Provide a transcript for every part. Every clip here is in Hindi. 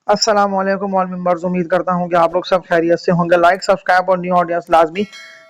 अस्सलाम वालेकुम ऑल मेंबर्स। उम्मीद करता हूं कि आप लोग सब खैरियत से होंगे। लाइक सब्सक्राइब और न्यू ऑडियंस लाजमी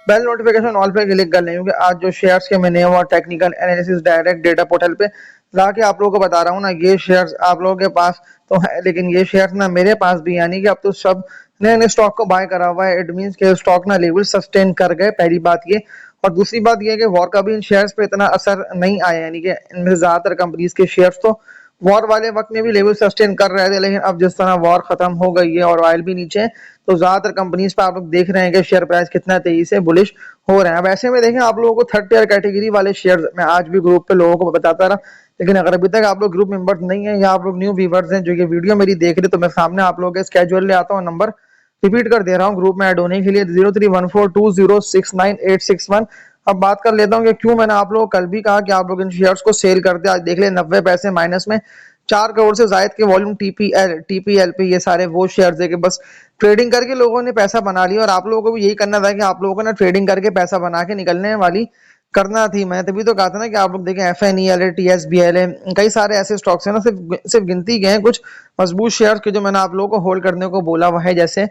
बेल नोटिफिकेशन ऑल पे क्लिक कर लें, क्योंकि आज जो शेयर्स के मैंने और technical analysis direct data portal पे लाके आप लोगों को बता रहा हूं ना, ये शेयर्स आप लोगों के पास तो है, लेकिन ये शेयर्स ना मेरे पास भी, यानी कि अब तो सब नए नए स्टॉक को बाय करा हुआ है। इट मीन्स के स्टॉक ना लेवल सस्टेन कर गए, पहली बात ये। और दूसरी बात ये कि वॉर का भी इन शेयर्स पे इतना असर नहीं आया, यानी कि इनमें ज्यादातर कंपनीज के शेयर्स तो वॉर वाले वक्त में भी लेवल सस्टेन कर रहे थे, लेकिन अब जिस तरह वॉर खत्म हो गई है और ऑयल भी नीचे है, तो ज्यादातर कंपनीज पे आप लोग देख रहे हैं कि शेयर प्राइस कितना तेजी से बुलिश हो रहे हैं। अब ऐसे में देखें, आप लोगों को थर्ड टियर कैटेगरी वाले शेयर मैं आज भी ग्रुप पे लोगों को बताता रहा, लेकिन अगर अभी तक आप लोग ग्रुप मेंबर्स नहीं है या आप लोग न्यू व्यूवर्स हैं जो ये वीडियो मेरी देख रहे, तो मैं सामने आप लोगों के स्केड्यूल ले आता हूँ। नंबर रिपीट कर दे रहा हूँ ग्रुप में ऐड होने के लिए, 0314206981। अब बात कर लेता हूँ कि क्यों मैंने आप लोगों को कल भी कहा कि आप लोग इन शेयर्स को सेल कर दे। आज देख ले 90 पैसे माइनस में, 4 करोड़ से जायद के वॉल्यूम टीपीएल पे ये सारे वो शेयर्स है कि बस ट्रेडिंग करके लोगों ने पैसा बना लिया। और आप लोगों को भी यही करना था कि आप लोगों को ना ट्रेडिंग करके पैसा बना के निकलने वाली करना थी। मैं तभी तो कहा था ना कि आप लोग देखें, एफएनईएल है, टीएसबीएल है, कई सारे ऐसे स्टॉक्स हैं ना, सिर्फ सिर्फ गिनती के हैं कुछ मजबूत शेयर्स के जो मैंने आप लोगों को होल्ड करने को बोला हुआ है, जैसे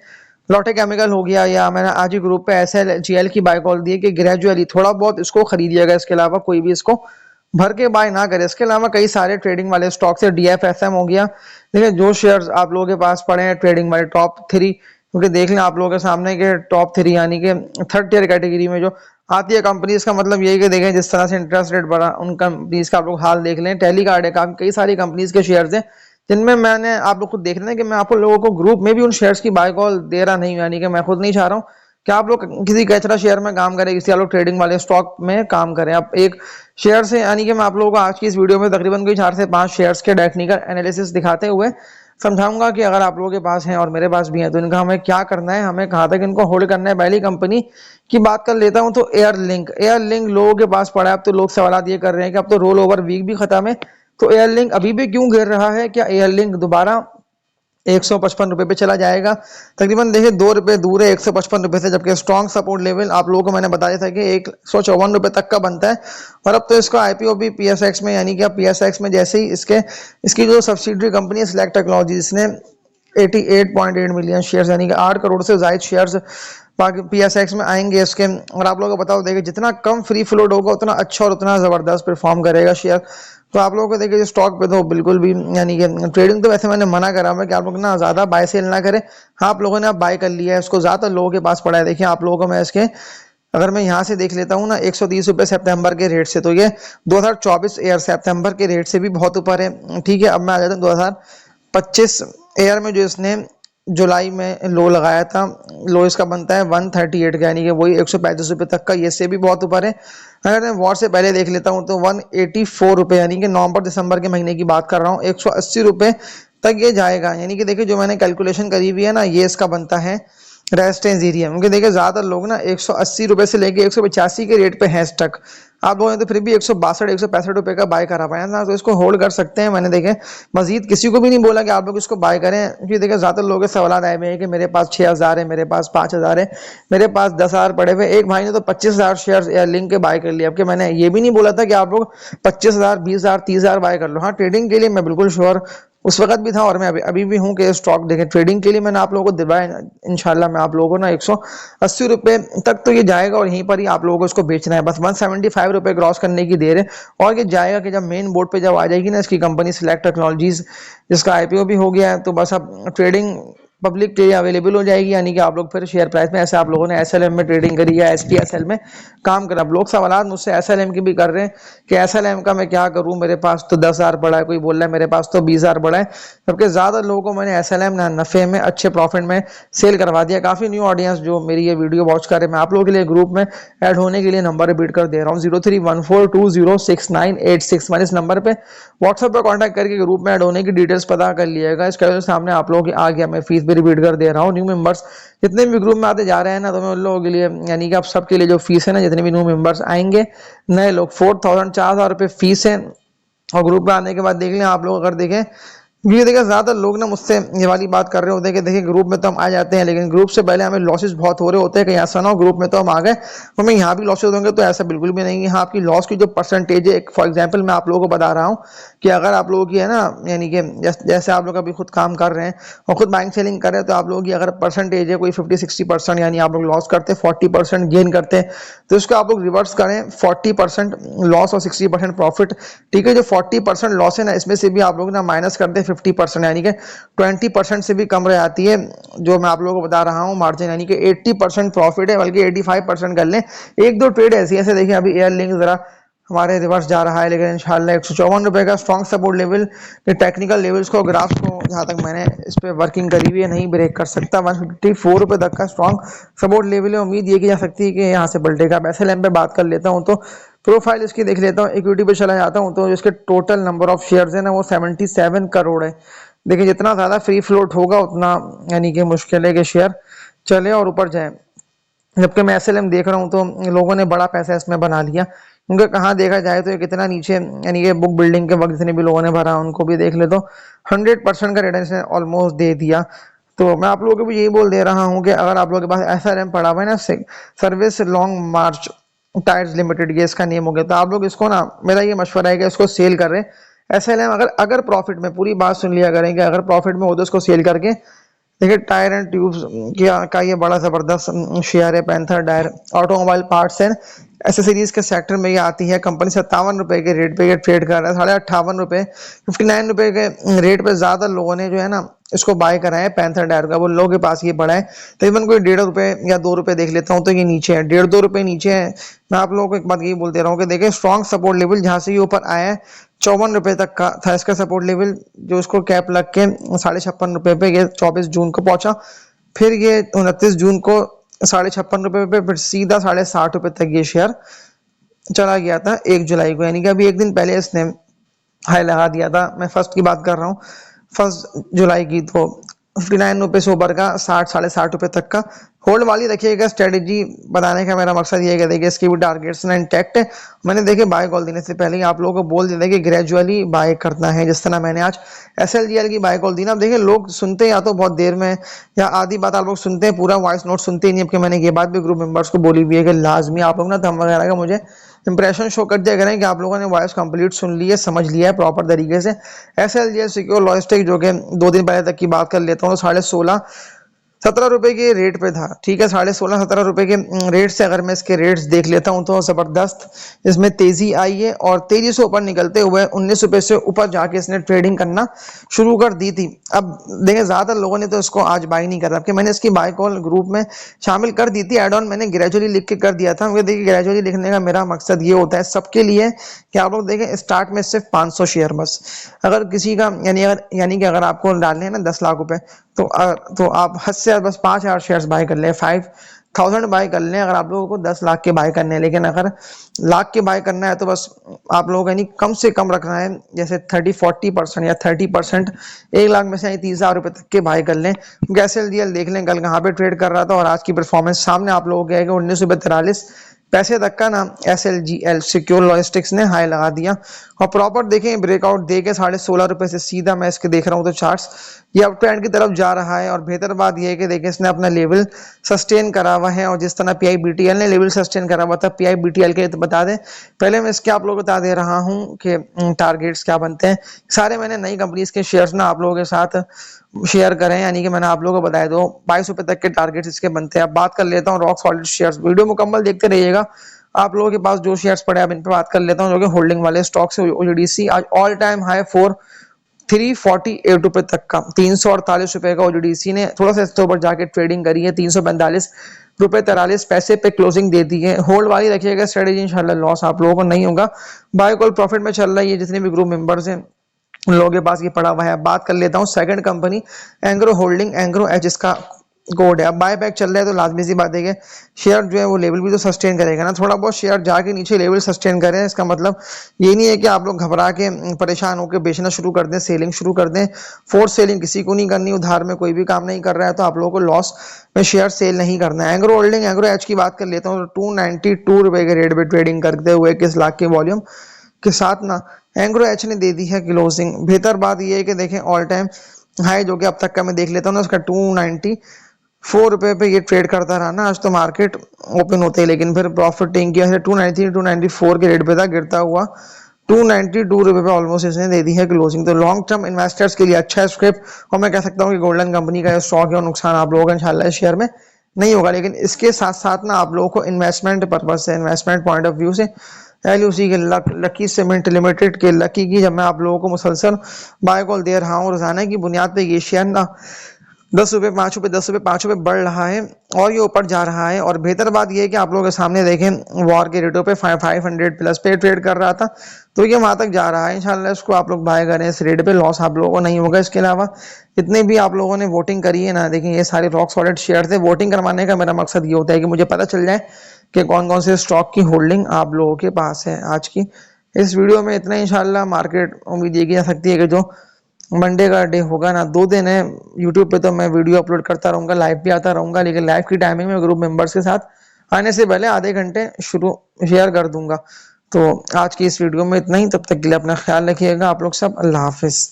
लॉटे केमिकल हो गया, या मैंने आज ही ग्रुप पे एसएलजीएल की बाय कॉल दी है कि ग्रेजुअली थोड़ा बहुत इसको खरीदिएगा, इसके अलावा कोई भी इसको भर के बाय ना करे। इसके अलावा कई सारे ट्रेडिंग वाले स्टॉक्स है, डीएफएसएम हो गया। देखिए जो शेयर्स आप लोगों के पास पड़े हैं ट्रेडिंग वाले टॉप 3, क्योंकि देख लें आप लोगों के सामने के टॉप 3 यानी कि थर्ड टियर कैटेगरी में जो आती है कंपनीज का, मतलब यही कि देखें जिस तरह से इंटरेस्ट रेट बढ़ा, उन कंपनीज का आप लोग हाल देख लें। टेली कार्ड है, कई सारी कंपनीज के शेयर्स हैं जिनमें मैंने आप लोग खुद देख रहे हैं कि मैं आपको लोगों को ग्रुप में भी उन शेयर्स की बाय कॉल दे रहा नहीं हूं, यानी कि मैं खुद नहीं चाह रहा हूं कि आप लोग किसी कचरा शेयर में काम करें, किसी आप लोग ट्रेडिंग वाले स्टॉक में काम करें। अब एक शेयर से, यानी कि मैं आप लोगों को आज की इस वीडियो में तकरीबन कोई 4 से 5 शेयर्स के टेक्निकल एनालिसिस दिखाते हुए समझाऊंगा कि अगर आप लोगों के पास हैं और मेरे पास भी हैं तो इनका हमें क्या करना है, हमें कहाँ तक इनको होल्ड करना है। पहली कंपनी की बात कर लेता हूं तो एयर लिंक लोगों के पास पड़ा है। अब तो लोग सवाल ये कर रहे हैं कि अब तो रोल ओवर वीक भी खत्म है, तो एयरलिंक अभी भी क्यों गिर रहा है? क्या एयरलिंक दोबारा 155 रुपए पे चला जाएगा? तकरीबन देखिए 2 रुपए दूर है 155 रुपए से, जबकि स्ट्रॉन्ग सपोर्ट लेवल आप लोगों को मैंने बताया था कि 154 रुपए तक का बनता है। और अब तो इसका आईपीओ भी पीएसएक्स में, यानी कि अब पीएसएक्स में जैसे ही इसकी जो सब्सिडरी कंपनी है सिलेक्ट टेक्नोलॉजी, इसने 88.8 मिलियन शेयर्स यानी कि 8 करोड़ से ज्यादा शेयर्स पीएसएक्स में आएंगे इसके। और आप लोगों को बताओ, देखिए जितना कम फ्री फ्लोट होगा उतना अच्छा और उतना जबरदस्त परफॉर्म करेगा शेयर। तो आप लोगों को देखिए स्टॉक पे तो बिल्कुल भी, यानी कि ट्रेडिंग तो वैसे मैंने मना करा हुआ है कि आप लोग ना ज्यादा बाय सेल ना करें। हाँ, आप लोगों ने अब बाय कर लिया है, इसको ज्यादातर लोगों के पास पड़ा है। देखिए आप लोगों को मैं इसके, अगर मैं यहाँ से देख लेता हूँ ना 130 रुपए सितंबर के रेट से, तो ये 2024 एयर सितंबर के रेट से भी बहुत ऊपर है। ठीक है, अब मैं आ जाता हूँ 2025 एयर में, जो इसने जुलाई में लो लगाया था। लो इसका बनता है 138 का, यानी कि वही 135 रुपए तक का, ये से भी बहुत ऊपर है। अगर मैं वॉर से पहले देख लेता हूँ तो 184 रुपए, यानी कि नवंबर दिसंबर के महीने की बात कर रहा हूँ, 180 रुपए तक ये जाएगा। यानी कि देखिए जो मैंने कैलकुलेशन करी हुई है ना, ये इसका बनता है रेजिस्टेंस एरिया, क्योंकि देखिए ज्यादातर लोग ना 180 रुपए से लेके 185 के रेट पे हैं स्टक। आप लोगों ने तो फिर भी 162 165 रुपए का बाय करा पाया ना, तो इसको होल्ड कर सकते हैं। मैंने देखे मजीद किसी को भी नहीं बोला कि आप लोग इसको बाय करें, क्योंकि देखिए ज्यादातर लोगों के सवाल आए हुए हैं कि मेरे पास 6,000 है, मेरे पास 5,000 है, मेरे पास 10,000 पड़े हुए। एक भाई ने तो 25,000 शेयर एयरलिंक के बाय कर लिए। अब मैंने ये भी नहीं बोला था कि आप लोग 25,000 20,000 30,000 बाय कर लो। हाँ, ट्रेडिंग के लिए मैं बिल्कुल श्योर उस वक्त भी था और मैं अभी भी हूँ कि स्टॉक देखें ट्रेडिंग के लिए मैंने आप लोगों को दिलवाया। इंशाल्लाह मैं आप लोगों को ना 180 रुपए तक तो ये जाएगा और यहीं पर ही आप लोगों को इसको बेचना है। बस 175 रुपए क्रॉस करने की देर है और ये जाएगा कि जब मेन बोर्ड पे जब आ जाएगी ना इसकी कंपनी सिलेक्ट टेक्नोलॉजीज, जिसका आईपीओ भी हो गया है, तो बस अब ट्रेडिंग पब्लिक के लिए अवेलेबल हो जाएगी। यानी कि आप लोग फिर शेयर प्राइस में, ऐसे आप लोगों ने एसएलएम में ट्रेडिंग करी या एसटीएसएल में काम करा। अब लोग सवाल मुझसे एसएलएम की भी कर रहे हैं कि एसएलएम का मैं क्या करूं, मेरे पास तो 10,000 पड़ा है, कोई बोल रहा है मेरे पास तो 20,000 पड़ा है। जबकि ज्यादा लोगों को मैंने एसएलएम नफे में अच्छे प्रॉफिट में सेल करवा दिया। काफी न्यू ऑडियंस जो मेरी ये वीडियो वॉच करे, मैं आप लोगों के लिए ग्रुप में ऐड होने के लिए नंबर रिपीट कर दे रहा हूँ, 0314206981। इस नंबर पे व्हाट्सएप पर कॉन्टैक्ट करके ग्रुप में ऐड होने की डिटेल्स पता कर लिएगा। इसके सामने आप लोगों की आ गया, मैं फीस भी रिपीट कर दे रहा हूँ। न्यू मेंबर्स जितने भी ग्रुप में आते जा रहे हैं ना, तो मैं उन लोगों के लिए, यानी कि आप सबके लिए जो फीस है ना, जितने भी न्यू मेंबर्स आएंगे नए लोग, 4,000 4,000 रुपए फीस है। और ग्रुप में आने के बाद देख लें आप लोग, अगर देखें ये देखिए ज़्यादातर लोग ना मुझसे ये वाली बात कर रहे होते हैं कि देखिए ग्रुप में तो हम आ जाते हैं, लेकिन ग्रुप से पहले हमें लॉसेस बहुत हो रहे होते हैं, कहीं ऐसा ना हो ग्रुप में तो हम आ गए तो हमें यहाँ भी लॉसेस होंगे। तो ऐसा बिल्कुल भी नहीं है। हाँ, आपकी लॉस की जो परसेंटेज है, फॉर एग्जांपल मैं आप लोगों को बता रहा हूँ कि अगर आप लोगों की है ना, यानी कि जैसे आप लोग अभी खुद काम कर रहे हैं और खुद बाइंग सेलिंग कर रहे हैं, तो आप लोगों की अगर परसेंटेज है कोई 50-60%, यानी आप लोग लॉस करते हैं 40% गेन करते हैं, तो इसको आप लोग रिवर्स करें 40% लॉस और 60% प्रॉफिट। ठीक है, जो 40% लॉस है ना, इसमें से भी आप लोग ना माइनस करते हैं 50%, यानी कि 20% से भी कम रह जाती है जो मैं आप लोगों को बता रहा हूँ मार्जिन, यानी कि 80% प्रॉफिट है, बल्कि 85% कर लें। एक दो ट्रेड ऐसी ऐसे देखिए, अभी एयर लिंक जरा हमारे रिवर्स जा रहा है, लेकिन इंशाल्लाह 154 रुपए का स्ट्रॉन्ग सपोर्ट लेवल के टेक्निकल लेवल्स को, ग्राफ को, जहां तक मैंने इस पे वर्किंग करी हुई है, नहीं ब्रेक कर सकता। 154 रुपए तक का स्ट्रॉन्ग सपोर्ट लेवल है, उम्मीद ये की जा सकती है कि यहाँ से पलटेगा। अब एसएलएम पे बात कर लेता हूँ, तो प्रोफाइल इसकी देख लेता हूँ, इक्विटी पे चला जाता हूँ, तो इसके टोटल नंबर ऑफ शेयर्स है ना, वो 77 करोड़ है। देखिए जितना ज्यादा फ्री फ्लोट होगा उतना यानी कि मुश्किल है कि शेयर चले और ऊपर जाए। जबकि मैं एसएलएम देख रहा हूँ तो लोगों ने बड़ा पैसा इसमें बना लिया, क्योंकि कहाँ देखा जाए तो ये कितना नीचे, यानी कि बुक बिल्डिंग के वक्त जितने भी लोगों ने भरा उनको भी देख ले तो 100% का रिटर्न इसने ऑलमोस्ट दे दिया। तो मैं आप लोगों को भी यही बोल दे रहा हूँ कि अगर आप लोगों के पास एसआरएम पड़ा हुआ है ना, सर्विस लॉन्ग मार्च टायर्स लिमिटेड, ये इसका नेम हो गया, तो आप लोग इसको ना, मेरा ये मशवरा है कि इसको सेल कर रहे हैं। एसएलएम अगर अगर प्रॉफिट में, पूरी बात सुन लिया करेंगे, अगर प्रॉफिट में हो तो इसको सेल करके देखिए। टायर एंड ट्यूब्स का ये बड़ा जबरदस्त शेयर है। Panther tyre automobile parts and accessories के सेक्टर में ये आती है। कंपनी 57 रुपए के रेट पे ये ट्रेड कर रहा है, 58 रुपए 59 रुपए के रेट पे ज्यादा लोगों ने जो है ना इसको बाय करा है पैंथर टायर का, वो लोगों के पास ये पड़ा है। तकरीबन कोई 1.5 रुपए या 2 रुपए देख लेता हूँ तो ये नीचे है, 1.5-2 रुपए नीचे है। मैं आप लोगों को एक बात ये बोल दे रहा हूँ कि देखिए स्ट्रॉन्ग सपोर्ट लेवल जहां से ये ऊपर आया है 54 रुपए तक का था इसका सपोर्ट लेवल, जो इसको कैप लग के 56.5 रुपए पे ये 24 जून को पहुंचा। फिर ये 29 जून को 56.5 रुपए पे, फिर सीधा 60.5 रुपए तक ये शेयर चला गया था 1 जुलाई को, यानी कि अभी एक दिन पहले इसने हाई लगा दिया था। मैं फर्स्ट की बात कर रहा हूँ, 1 जुलाई की, तो 59 रुपए से ऊपर का 60-60.5 रुपए तक का होल्ड वाली रखिएगा। स्ट्रेटेजी बताने का मेरा मकसद ये है कि देखिए इसकी भी टारगेट्स ना इंटैक्ट है। मैंने देखिए बाय कॉल देने से पहले ही आप लोगों को बोल दिया था कि ग्रेजुअली बाय करना है, जिस तरह मैंने आज एसएलजीएल की बाय कॉल दी ना। अब देखिए लोग सुनते हैं या तो बहुत देर में, या आधी बात आप लोग सुनते हैं, पूरा वॉइस नोट सुनते ही नहीं। अब मैंने ये बात भी ग्रुप मेंबर्स को बोली हुई है कि लाजमी आप लोग ना थंब वगैरह का मुझे इंप्रेशन शो कर दिया करें कि आप लोगों ने वॉइस कंप्लीट सुन ली है, समझ लिया है प्रॉपर तरीके से। एसएलजीएल सिक्योर लॉजिस्टिक, जो कि 2 दिन पहले तक की बात कर लेता हूँ, 16.5-17 रुपए के रेट पे था। ठीक है, 16.5-17 रुपए के रेट से अगर मैं इसके रेट्स देख लेता हूं तो जबरदस्त इसमें तेजी आई है, और तेजी से ऊपर निकलते हुए 19 रुपए से ऊपर जाके इसने ट्रेडिंग करना शुरू कर दी थी। अब देखिए ज्यादातर लोगों ने तो इसको आज बाय नहीं करा, मैंने इसकी बाय कॉल ग्रुप में शामिल कर दी थी। एड ऑन मैंने ग्रेजुअली लिख के कर दिया था। देखिए ग्रेजुअली लिखने का मेरा मकसद ये होता है सबके लिए कि आप लोग देखें स्टार्ट में सिर्फ 500 शेयर बस। अगर किसी का यानी कि अगर आपको डालने हैं ना 10 लाख रुपए, तो आप हद से बस 5,000 शेयर्स बाय कर ले, 5,000 बाय कर लें अगर आप लोगों को 10 लाख के बाय करने हैं। लेकिन अगर लाख के बाय करना है तो बस आप लोगों को यानी कम से कम रखना है, जैसे 30-40% या 30%, 1 लाख में से 30,000 रुपए तक के बाय कर लें। एसएलजीएल देख लें कल कहाँ पे ट्रेड कर रहा था, और आज की परफॉर्मेंस सामने आप लोगों के आएगा। 19.43 पैसे तक का ना एसएलजीएल सिक्योर लॉजिस्टिक्स ने हाई लगा दिया, और प्रॉपर देखें ब्रेकआउट दे के 16.5 रुपए से सीधा मैं इसके देख रहा हूँ तो चार्ट्स ये अप ट्रेंड की तरफ जा रहा है। और बेहतर बात यह है कि देखिए इसने अपना लेवल सस्टेन करा हुआ है, और जिस तरह पीआईबीटीएल ने लेवल सस्टेन करा हुआ था, पीआईबीटीएल के तो बता दें पहले मैं इसके आप लोगों को बता दे रहा हूँ कि टारगेट्स क्या बनते हैं। सारे मैंने नई कंपनीज के शेयर्स ना आप लोगों के साथ शेयर करें, यानी कि मैंने आप लोगों को बताया दो 22 रुपए तक के टारगेट्स इसके बनते हैं। अब बात कर लेता हूँ रॉक सॉलिड शेयर्स, वीडियो मुकम्मल देखते रहिएगा। आप लोगों के पास जो शेयर्स पड़े हैं अब इन पे बात कर लेता हूँ, जो कि होल्डिंग वाले स्टॉक्स है। ओजीडीसी आज ऑल टाइम हाई 348 रुपए तक का, 348 रुपए का ओजीडीसी ने थोड़ा सा इसके ऊपर जाके ट्रेडिंग करी है, 345 रुपए 43 पैसे पे क्लोजिंग दे दी है। होल्ड वाली रखिएगा स्ट्रेटेजी, इंशाल्लाह लॉस आप लोगों को नहीं होगा। बाय कॉल प्रॉफिट में चल रही है, जितने भी ग्रुप मेंबर्स हैं उन लोगों के पास ये पड़ा हुआ है। बात कर लेता हूँ second company Engro holding, Engro H इसका कोड है। अब बाय बैक चल रहा है तो लाजमी सी बात है कि शेयर जो है वो लेवल भी तो सस्टेन करेगा ना। थोड़ा बहुत शेयर जाके नीचे लेवल सस्टेन करें, इसका मतलब ये नहीं है कि आप लोग घबरा के परेशान होकर बेचना शुरू कर दें, सेलिंग शुरू कर दें। फोर्स सेलिंग किसी को नहीं करनी, उधार में कोई भी काम नहीं कर रहा है तो आप लोगों को लॉस में शेयर सेल नहीं करना है। एंग्रो होल्डिंग एंग्रो एच की बात कर लेता हूँ, 292 रुपए के रेट पे ट्रेडिंग करते हुए 21 लाख के वॉल्यूम के साथ ना एंग्रो एच ने दे दी है क्लोजिंग। बेहतर बात यह है कि देखें ऑल टाइम हाई जो कि अब तक का मैं देख लेता हूँ ना, उसका 294 रुपए पे ये ट्रेड करता रहा ना, आज तो मार्केट ओपन होते ही लेकिन फिर प्रॉफिट टेक किया है 293 294 के रेट पे था, गिरता हुआ 292 रुपए पे ऑलमोस्ट इसने दे दी है क्लोजिंग। तो लॉन्ग टर्म इन्वेस्टर्स के लिए अच्छा है स्क्रिप्ट। और मैं कह सकता हूँ कि गोल्डन कंपनी का स्टॉक है और नुकसान आप लोगों का इंशाल्लाह इस शेयर में नहीं होगा। लेकिन इसके साथ साथ ना आप लोगों को इन्वेस्टमेंट पर्पज से, इन्वेस्टमेंट पॉइंट ऑफ व्यू से एलयूसी के लकी सीमेंट लिमिटेड के लकी की जब मैं आप लोगों को मुसलसल बाय कॉल दे रहा हूँ रोजाना की बुनियाद पे, ये शेयर ना 10 रुपये 5 रुपये 10 रुपये 5 रुपये बढ़ रहा है और ये ऊपर जा रहा है। और बेहतर बात यह है कि आप लोगों के सामने देखें वॉर के रेटों पे 500 प्लस पे ट्रेड कर रहा था, तो ये वहां तक जा रहा है। इंशाल्लाह इसको आप लोग बाय करें, इस रेट पे लॉस आप लोगों को नहीं होगा। इसके अलावा जितने भी आप लोगों ने वोटिंग करी है ना, देखें ये सारे रॉक सॉलिड शेयर थे। वोटिंग करवाने का मेरा मकसद ये होता है कि मुझे पता चल जाए कि कौन कौन से स्टॉक की होल्डिंग आप लोगों के पास है। आज की इस वीडियो में इतना। इंशाल्लाह मार्केट उम्मीद ये की जा सकती है कि जो मंडे का डे होगा ना, 2 दिन है यूट्यूब पे तो मैं वीडियो अपलोड करता रहूंगा, लाइव भी आता रहूंगा, लेकिन लाइव की टाइमिंग में ग्रुप मेंबर्स के साथ आने से पहले आधे घंटे शुरू शेयर कर दूंगा। तो आज की इस वीडियो में इतना ही। तब तक के लिए अपना ख्याल रखिएगा आप लोग सब। अल्लाह हाफिज।